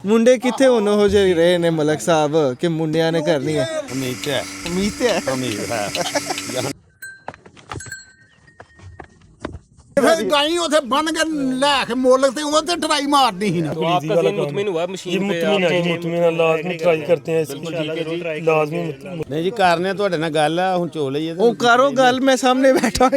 ਮੁੰਡੇ ਕਿੱਥੇ ਉਹੋ ਜਿਹੇ ਰਹੇ ਨੇ ਮਲਕ ਸਾਹਿਬ ਕਿ ਮੁੰਡਿਆਂ ਨੇ ਕਰਨੀ ਹੈ। ਉਮੀਦ ਹੈ फिर गाई उसे बन के लैके मोलक ते वो ते ट्राई मारनी ही ना। तो आपका ज़हन मुतमिन हुआ मशीन पे? मुतमिन लाजमी ट्राई करते हैं लाजमी नहीं जी करने ਤੁਹਾਡੇ ਨਾਲ ਗੱਲ ਆ ਹੁਣ ਚੋ ਲਈਏ ਉਹ ਕਰੋ ਗੱਲ ਮੈਂ ਸਾਹਮਣੇ बैठा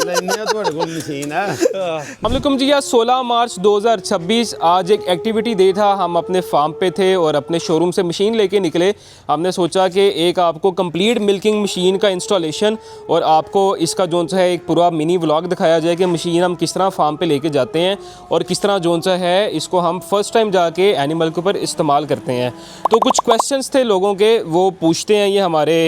ਲੈਣੇ ਆ ਤੁਹਾਡੇ ਕੋਲ ਮਸ਼ੀਨ ਆ। अस्सलामुअलैकुम जी, आज 16 मार्च 2026 आज एक एक्टिविटी डे था। हम अपने फार्म पे थे और अपने शोरूम से मशीन लेके निकले। हमने सोचा कि एक आपको कंप्लीट मिल्किंग मशीन का इंस्टॉलेशन और आपको इसका जो है एक पूरा मिनी व्लॉग दिखाया जाए कि मशीन हम किस तरह फार्म पे लेके जाते हैं और किस तरह जो है इसको हम फर्स्ट टाइम जाके एनिमल के ऊपर इस्तेमाल करते हैं। तो कुछ क्वेश्चंस थे लोगों के, वो पूछते हैं। ये हमारे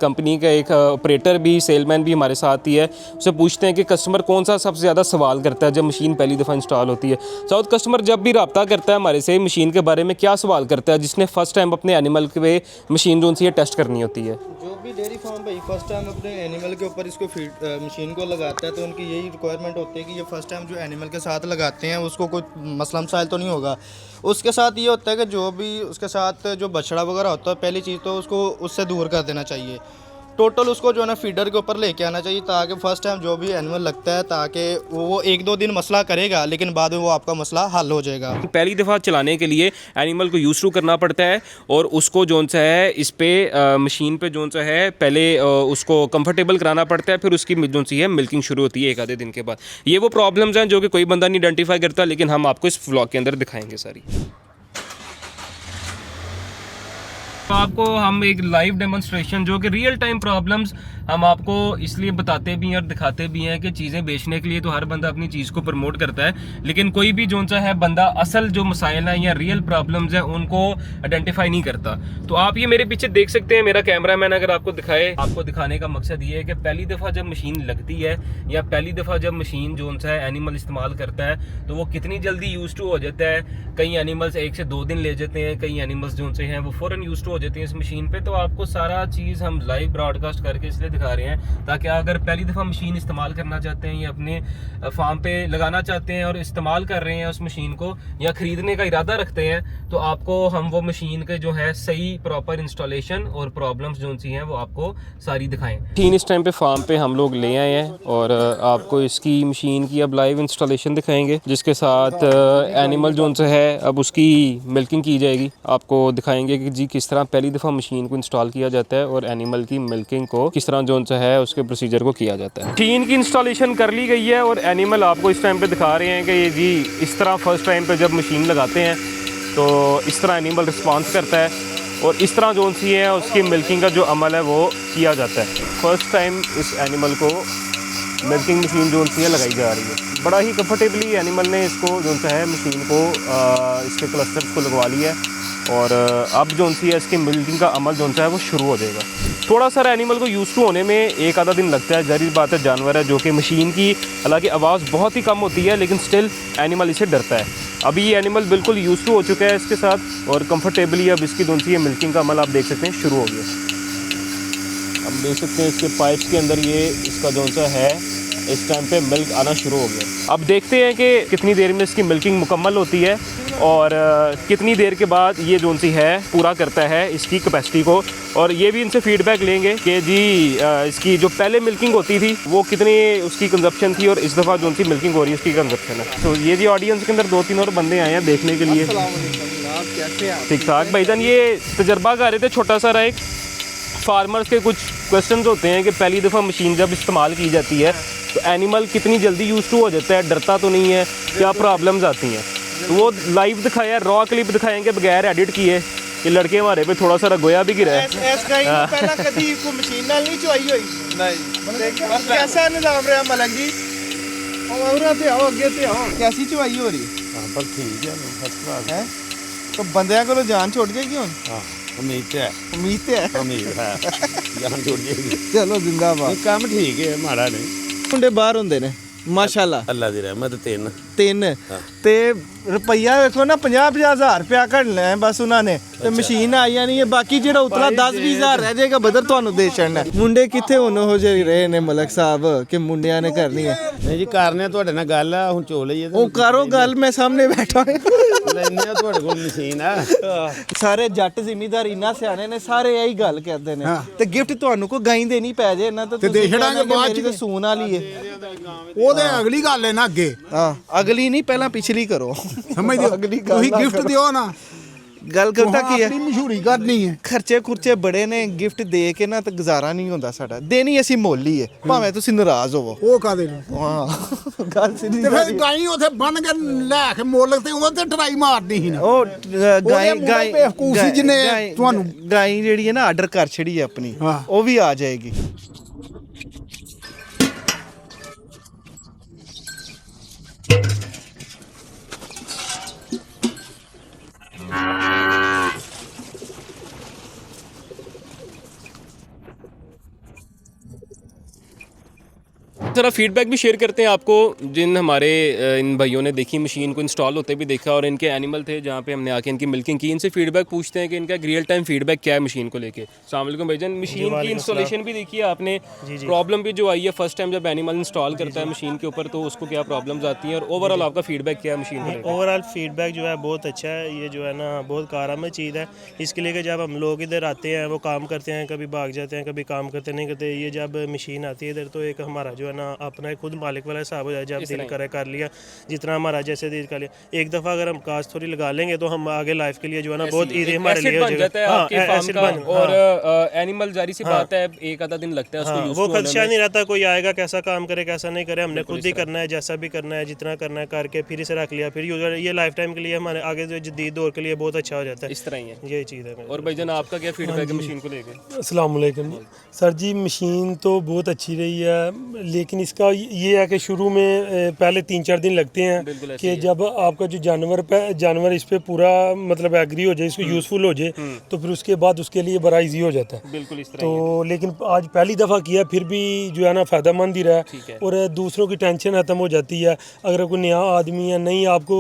कंपनी का एक ऑपरेटर भी, सेलमैन भी हमारे साथ ही है। उससे पूछते हैं कि कस्टमर कौन सा सबसे ज़्यादा सवाल करता है जब मशीन पहली दफ़ा इंस्टॉल होती है। साउथ कस्टमर जब भी रब्ता करता है हमारे से मशीन के बारे में, क्या सवाल करता है जिसने फ़र्स्ट टाइम अपने एनिमल पे मशीन जो सी है टेस्ट करनी होती है? जो भी डेयरी फार्म भाई फर्स्ट टाइम अपने एनिमल के ऊपर इसको फीड मशीन को लगाता है तो उनकी यही रिक्वायरमेंट होती है कि ये फर्स्ट टाइम जो एनिमल के साथ लगाते हैं उसको कोई मसला मसाइल तो नहीं होगा। उसके साथ ये होता है कि जो भी उसके साथ जो बछड़ा वगैरह होता है पहली चीज़ तो उसको उससे दूर कर देना चाहिए। टोटल उसको जो है ना फीडर के ऊपर लेके आना चाहिए ताकि फ़र्स्ट टाइम जो भी एनिमल लगता है ताकि वो एक दो दिन मसला करेगा लेकिन बाद में वो आपका मसला हल हो जाएगा। पहली दफ़ा चलाने के लिए एनिमल को यूज़ टू करना पड़ता है और उसको जो सा है इस पे मशीन पे जो सा है पहले उसको कंफर्टेबल कराना पड़ता है, फिर उसकी जो सी है मिल्किंग शुरू होती है एक आधे दिन के बाद। ये वो प्रॉब्लम्स हैं जो कि कोई बंदा नहीं आइडेंटिफाई करता, लेकिन हम आपको इस व्लॉग के अंदर दिखाएंगे सारी। तो आपको हम एक लाइव डेमोन्स्ट्रेशन जो कि रियल टाइम प्रॉब्लम्स हम आपको इसलिए बताते भी हैं और दिखाते भी हैं कि चीज़ें बेचने के लिए तो हर बंदा अपनी चीज़ को प्रमोट करता है, लेकिन कोई भी जो सा है बंदा असल जो मसाइल हैं या रियल प्रॉब्लम्स हैं उनको आइडेंटिफाई नहीं करता। तो आप ये मेरे पीछे देख सकते हैं, मेरा कैमरा मैन अगर आपको दिखाए, आपको दिखाने का मकसद ये है कि पहली दफ़ा जब मशीन लगती है या पहली दफ़ा जब मशीन जो सा है एनिमल इस्तेमाल करता है तो वो कितनी जल्दी यूज़ टू हो जाता है। कई एनिमल्स 1 से 2 दिन ले जाते हैं, कई एनिमल्स जो से हैं वो फ़ौरन यूज़ टू हो जाते हैं इस मशीन पे। तो आपको सारा चीज़ हम लाइव ब्रॉडकास्ट करके इसलिए दिखा रहे हैं ताकि अगर पहली दफ़ा मशीन इस्तेमाल करना चाहते हैं या अपने फार्म पे लगाना चाहते हैं और इस्तेमाल कर रहे हैं उस मशीन को या ख़रीदने का इरादा रखते हैं तो आपको हम वो मशीन के जो है सही प्रॉपर इंस्टॉलेशन और प्रॉब्लम्स जो सी हैं वो आपको सारी दिखाएं। मशीन इस टाइम पे फार्म पे हम लोग ले आए हैं और आपको इसकी मशीन की अब लाइव इंस्टॉलेशन दिखाएंगे जिसके साथ एनिमल जो सा है अब उसकी मिल्किंग की जाएगी। आपको दिखाएंगे कि जी किस तरह पहली दफ़ा मशीन को इंस्टॉल किया जाता है और एनिमल की मिल्किंग को किस तरह जो सा है उसके प्रोसीजर को किया जाता है। मशीन की इंस्टॉलेशन कर ली गई है और एनिमल आपको इस टाइम पे दिखा रहे हैं कि ये जी इस तरह फर्स्ट टाइम पे जब मशीन लगाते हैं तो इस तरह एनिमल रिस्पॉन्स करता है और इस तरह जो सी है उसकी मिल्किंग का जो अमल है वो किया जाता है। फर्स्ट टाइम इस एनिमल को मिल्किंग मशीन जो सी है लगाई जा रही है। बड़ा ही कंफर्टेबली एनिमल ने इसको जो सा है मशीन को इसके क्लस्टर्स को लगवा लिया है और अब जो सी है इसकी मिल्किंग का अमल जो सा है वो शुरू हो जाएगा। थोड़ा सा एनिमल को यूज़ टू होने में एक आधा दिन लगता है, जाहिर बात है जानवर है जो कि मशीन की हालांकि आवाज़ बहुत ही कम होती है लेकिन स्टिल एनिमल इसे डरता है। अभी ये एनिमल बिल्कुल यूज़ टू हो चुका है इसके साथ और कंफर्टेबली अब इसकी जो सी है मिल्किंग का अमल आप देख सकते हैं शुरू हो गया। अब देख सकते हैं इसके पाइप्स के अंदर ये इसका जो सा है इस टाइम पे मिल्क आना शुरू हो गया। अब देखते हैं कि कितनी देर में इसकी मिल्किंग मुकम्मल होती है और कितनी देर के बाद ये जो सी है पूरा करता है इसकी कैपेसिटी को। और ये भी इनसे फीडबैक लेंगे कि जी इसकी जो पहले मिल्किंग होती थी वो कितनी उसकी कंजप्शन थी और इस दफ़ा जो सी मिल्किंग हो रही है उसकी कंजप्शन है। तो ये जी ऑडियंस के अंदर 2-3 और बंदे आए हैं देखने के लिए। ठीक ठाक भाईजान, ये तजर्बा कर रहे थे छोटा सा एक फार्मर्स के कुछ क्वेश्चंस होते हैं कि पहली दफ़ा मशीन जब इस्तेमाल की जाती है तो एनिमल कितनी जल्दी यूज़ टू हो जाता है, डरता तो नहीं है, क्या प्रॉब्लम्स आती हैं। तो वो लाइव दिखाया, रॉ क्लिप दिखाएंगे बगैर एडिट किए। ये लड़के हमारे पे थोड़ा सा रगोया भी गिरा है। पहला कभी को मशीन नाल नहीं चुआई हुई नहीं कैसा निजाम रहा मलक जी? और ते आओ आगे ते आओ कैसी चुआई हो रही है? हां पर ठीक है फर्स्ट क्लास है। तो बंदियां को जान छोड़ जाएगी हुन? हां उम्मीद है जान छोड़ जाएगी। चलो जिंदाबाद। काम ठीक है माड़ा नहीं। मुंडे बाहर हुंदे ने माशाल्लाह, अल्लाह दी रहमत 3 3 ਤੇ ਰੁਪਈਆ ਵੇਖੋ ਨਾ 50,000 ਰੁਪਇਆ ਕੱਢਣਾ ਹੈ ਬਸ ਉਹਨਾਂ ਨੇ ਤੇ ਮਸ਼ੀਨ ਆਈ ਨਹੀਂ ਹੈ ਬਾਕੀ ਜਿਹੜਾ ਉਤਲਾ 10-20,000 ਰਹਿ ਜਾਏਗਾ ਬਦਰ ਤੁਹਾਨੂੰ ਦੇ ਛੱਡਣਾ ਮੁੰਡੇ ਕਿੱਥੇ ਹੁਣ ਉਹ ਜਿਹੇ ਰਹੇ ਨੇ ਮਲਕ ਸਾਹਿਬ ਕਿ ਮੁੰਡਿਆਂ ਨੇ ਕਰਨੀ ਹੈ ਨਹੀਂ ਜੀ ਕਰਨੇ ਤੁਹਾਡੇ ਨਾਲ ਗੱਲ ਆ ਹੁਣ ਚੋ ਲਈਏ ਉਹ ਕਰੋ ਗੱਲ ਮੈਂ ਸਾਹਮਣੇ ਬੈਠਾ ਲੈਣੇ ਆ ਤੁਹਾਡੇ ਕੋਲ ਮਸ਼ੀਨ ਆ ਸਾਰੇ ਜੱਟ ਜ਼ਿਮੀਦਾਰ ਇੰਨਾ ਸਿਆਣੇ ਨੇ ਸਾਰੇ ਇਹੀ ਗੱਲ ਕਰਦੇ ਨੇ ਤੇ ਗਿਫਟ ਤੁਹਾਨੂੰ ਕੋਈ ਗਾਈ ਦੇਣੀ ਪੈ ਜੇ ਇਹਨਾਂ ਤੇ ਦੇ ਛੜਾਂਗੇ ਬਾਅਦ ਚ ਸੂਨ ਵਾਲੀ ਹੈ ਉਹਦੇ ਅਗਲੀ ਗੱਲ ਹੈ ਨਾ ਅੱਗੇ ਹਾਂ ਅਗਲੀ ਨਹੀਂ ਪਹਿਲਾਂ ਪਿਛਲੀ ਕਰੋ ਸਮਝਦੇ ਹੋ ਤੁਸੀਂ ਗਿਫਟ ਦਿਓ ਨਾ ਗੱਲ ਕਰਦਾ ਕੀ ਹੈ ਆਪਣੀ ਮਸ਼ਹੂਰੀ ਕਰਨੀ ਹੈ ਖਰਚੇ ਖੁਰਚੇ ਬੜੇ ਨੇ ਗਿਫਟ ਦੇ ਕੇ ਨਾ ਤੇ ਗੁਜ਼ਾਰਾ ਨਹੀਂ ਹੁੰਦਾ ਸਾਡਾ ਦੇਣੀ ਅਸੀਂ ਮੁੱਲ ਹੀ ਹੈ ਭਾਵੇਂ ਤੁਸੀਂ ਨਾਰਾਜ਼ ਹੋਵੋ ਉਹ ਕਾਦੇ ਨੂੰ ਹਾਂ ਗੱਲ ਸਿੱਧੀ ਤੇ ਫਿਰ ਗਾਈ ਉਥੇ ਬੰਨ ਕੇ ਲੈ ਕੇ ਮੁੱਲ ਤੇ ਉਹ ਤੇ ਟਰਾਈ ਮਾਰਦੀ ਸੀ ਨਾ ਉਹ ਗਾਈ ਬੇਵਕੂਫ ਸੀ ਜਿਹਨੇ ਤੁਹਾਨੂੰ ਗਾਈ ਜਿਹੜੀ ਹੈ ਨਾ ਆਰਡਰ ਕਰ ਛੜੀ ਹੈ ਆਪਣੀ ਹਾਂ। ਉਹ ਵੀ ਆ ਜਾਏਗੀ ज़रा फीडबैक भी शेयर करते हैं आपको जिन हमारे इन भाइयों ने देखी मशीन को इंस्टॉल होते भी देखा और इनके एनिमल थे जहाँ पे हमने आके इनकी मिल्किंग की इनसे फीडबैक पूछते हैं कि इनका रियल टाइम फीडबैक क्या है मशीन को लेके अस्सलाम वालेकुम भाईजान मशीन की इंस्टॉलेशन भी देखी है आपने प्रॉब्लम भी जो आई है फर्स्ट टाइम जब एनिमल इंस्टॉल करता है मशीन के ऊपर तो उसको क्या प्रॉब्लम्स आती हैं और ओवरऑल आपका फीडबैक क्या है मशीन को ओवरऑल फीडबैक जो है बहुत अच्छा है ये जो है ना बहुत कारआमद चीज़ है इसके लिए कि जब हम लोग इधर आते हैं वो काम करते हैं कभी भाग जाते हैं कभी काम करते नहीं करते ये जब मशीन आती है इधर तो एक हमारा जो है ना अपना खुद मालिक वाला हिसाब हो जाए जब दिल करे कर लिया जितना हमारा जैसे दिल कर लिया एक दफ़ा अगर हम काश थोड़ी लगा लेंगे तो हम आगे लाइफ के लिए जो है ना बहुत ईजी हमारे लिए हो जाएगा और एनिमल जारी सी बात है एक आधा दिन लगता है उसको वो खदशा नहीं रहता कोई आएगा कैसा काम करे कैसा नहीं करे हमने खुद ही करना है जैसा भी करना है जितना करना है करके फिर इसे रख लिया फिर ये लाइफ टाइम के लिए हमारे आगे जो जदीद दौर के लिए बहुत अच्छा हो जाता है इस तरह ही है यही चीज़ है और भाईजान आपका क्या फीडबैक है मशीन को लेकर अस्सलाम वालेकुम सर जी मशीन तो बहुत अच्छी रही है लेकिन इसका ये है कि शुरू में पहले 3-4 दिन लगते हैं कि जब आपका जो जानवर इस पे पूरा मतलब एग्री हो जाए इसको यूज़फुल हो जाए तो फिर उसके बाद उसके लिए बड़ा इजी हो जाता है बिल्कुल इस तरह तो लेकिन आज पहली दफ़ा किया फिर भी जो है ना फ़ायदेमंद ही रहा और दूसरों की टेंशन ख़त्म हो जाती है अगर कोई नया आदमी है नहीं आपको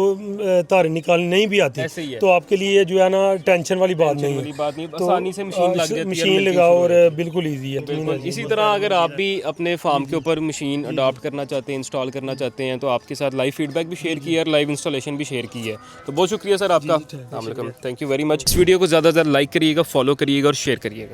तारें निकालनी नहीं भी आती तो आपके लिए जो है ना टेंशन वाली बात नहीं है तो आसानी से मशीन लग जाती है मशीन लगाओ और बिल्कुल ईजी है इसी तरह अगर आप भी अपने फार्म के ऊपर मशीन अडॉप्ट करना चाहते हैं इंस्टॉल करना चाहते हैं तो आपके साथ लाइव फीडबैक भी शेयर किया और लाइव इंस्टॉलेशन भी शेयर की है तो बहुत शुक्रिया सर आपका थैंक यू वेरी मच इस वीडियो को ज़्यादा से ज़्यादा लाइक करिएगा फॉलो करिएगा और शेयर करिएगा